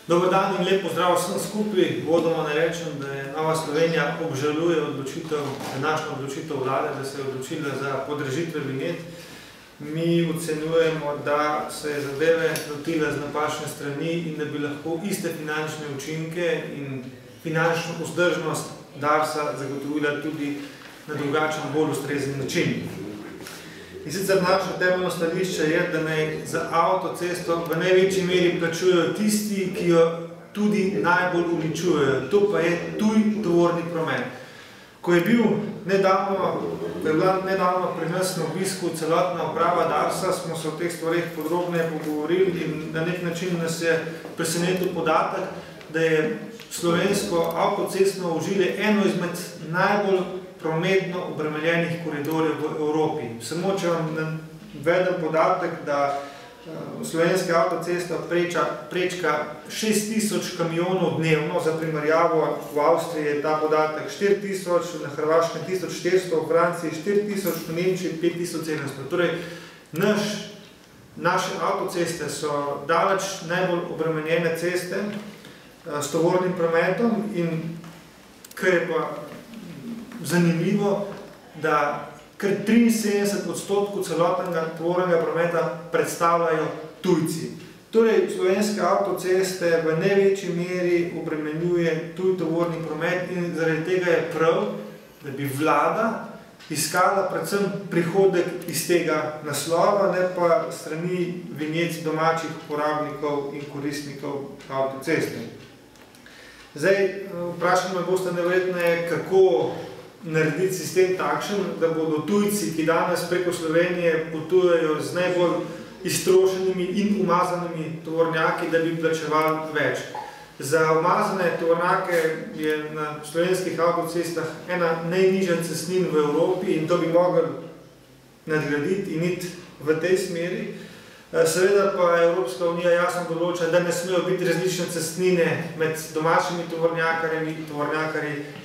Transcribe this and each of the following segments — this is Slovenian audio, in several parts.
Dober dan in lep pozdrav vsem skupaj. Vodoma ne rečem, da je Nova Slovenija obžaluje današnjo odločitev vlade, da se je odločila za podražitve vinjet. Mi ocenjujemo, da se je zadeve lotila z napačne strani in da bi lahko iste finančne učinke in finančno vzdržnost Darsa zagotovila tudi na drugačen, bolj ustrezen način. In sicer naše temeljno stališče je, da naj za avtocesto v največji meri plačujejo tisti, ki jo tudi najbolj uničujejo. To pa je tuj tovorni promet. Ko je bila nedavno pri nas na obisku celotna uprava Darsa, smo se o teh stvareh podrobneje pogovorili in na nek način nas je presenetil podatek, da je slovensko avtocestno ožilje eno izmed najbolj prometno obremenjenih koridorjev v Evropi. Samo če vam navedem podatek, da slovenska avtocesta prečka 6000 kamionov dnevno, za primerjavo v Avstriji je ta podatek 4000, na Hrvaškem 1400, v Franciji 4000, v Nemčiji 5700. Torej, naše avtoceste so daleč najbolj obremenjene ceste s tovornim prometom in kar je pa zanimivo, da kar 73% celotnega tovornega prometa predstavljajo tujci. Torej, slovenske avtoceste v največji meri obremenjuje tuj tovorni promet in zaradi tega je prav, da bi vlada iskala predvsem prihodek iz tega naslova, ne pa strani vinjet domačih uporabnikov in koristnikov avtoceste. Zdaj, vprašanje me boste neverjetneje, kako narediti sistem takšen, da bodo tujci, ki danes preko Slovenije potujejo z najbolj iztrošenimi in umazanimi tovornjaki, da bi plačevali več. Za umazane tovornjake je na slovenskih avtocestah ena najnižja cestnin v Evropi in to bi mogli nadgraditi in iti v tej smeri. Seveda pa Evropska unija jasno določa, da ne smejo biti različne cestnine med domačimi tovornjakarji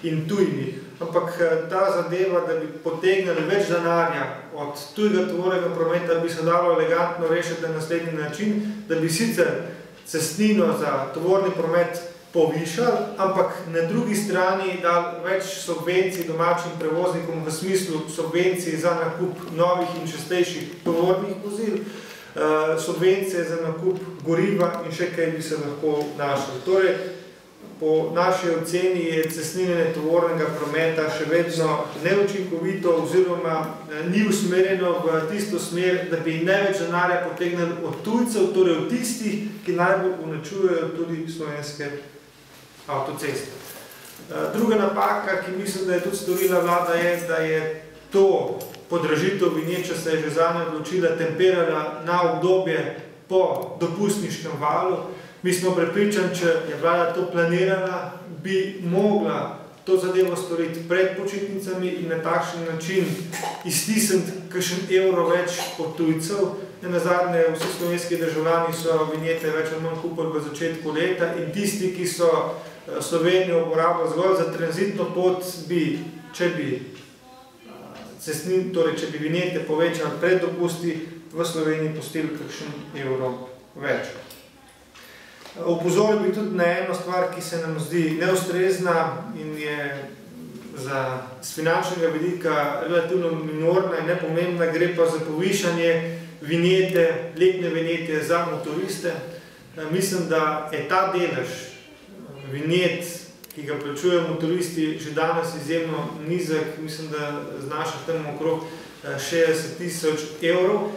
in tujimi. Ampak ta zadeva, da bi potegnili več denarja od tujega tovornega prometa, bi se dalo elegantno rešiti na naslednji način, da bi sicer cestnino za tovorni promet povišali, ampak na drugi strani dali več subvencij domačim prevoznikom v smislu subvencij za nakup novih in čistejših tovornih vozil, subvencije za nakup goriva in še kaj bi se lahko našli. Torej, po naši oceni je cestninjenje tovornega prometa še vedno neučinkovito oziroma ni usmerjeno v tisto smer, da bi največ denarja potegnili od tujcev, torej od tistih, ki najbolj uničujejo tudi slovenske avtoceste. Druga napaka, ki mislim, da je tudi storila vlada, je, da je to podražitev vinjet, če se je že zadnje odločila, temperala na obdobje po dopustniškem valu. Mi smo prepričani, če je vlada to planirala, bi mogla to zadevo storiti pred počitnicami in na takšen način iztisniti kakšen evro več od tujcev. Nenazadnje vsi slovenski državljani so vinjete več ali manj kupili v začetku leta in tisti, ki so Slovenijo uporabljali zgolj za tranzitno pot, bi, če bi vinjete povečali pred dopusti, v Sloveniji pustili kakšen evro več. Opozoril bi tudi na eno stvar, ki se nam zdi neustrezna in je z finančnega vidika relativno minorna in nepomembna, gre pa za povišanje vinjete, letne vinjete za motoriste. Mislim, da je ta delež vinjet, ki ga plačujejo motoristi, že danes izjemno nizek, mislim, da znaša tam okrog 60 000 evrov.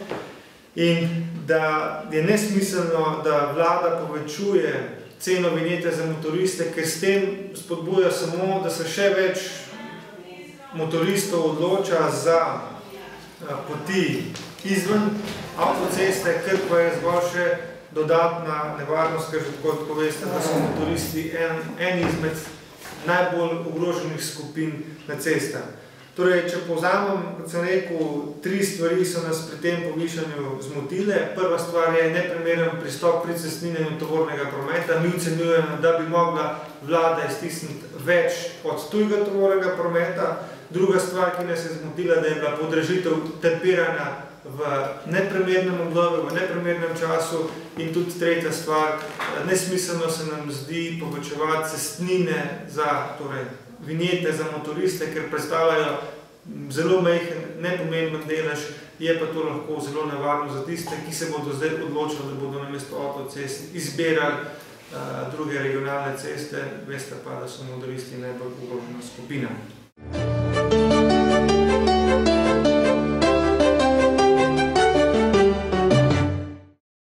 In da je nesmiselno, da vlada povečuje ceno vinjete za motoriste, ker s tem spodbuja samo, da se še več motoristov odloča za poti izven avtoceste, ker pa je zgolj še dodatna nevarnost, ker že tako veste, da so motoristi eni izmed najbolj ogroženih skupin na cestah. Torej, če povzamem, kot sem rekel, 3 stvari so nas pri tem povišanju zmotile. Prva stvar je neprimeren pristop pri cestninjenju tovornega prometa. Mi ocenjujemo, da bi mogla vlada iztisniti več od tujega tovornega prometa. Druga stvar, ki nas je zmotila, da je bila podražitev tempirana v neprimernem obdobju, v neprimernem času in tudi tretja stvar, nesmiselno se nam zdi povečevati cestnine za, torej, vinjete za motoriste, ker predstavljajo zelo majhen, nepomemben delež, je pa to lahko zelo nevarno za tiste, ki se bodo zdaj odločili, da bodo namesto avtocest izbirali druge regionalne ceste, veste pa, da so motoristi najbolj ogrožena skupina.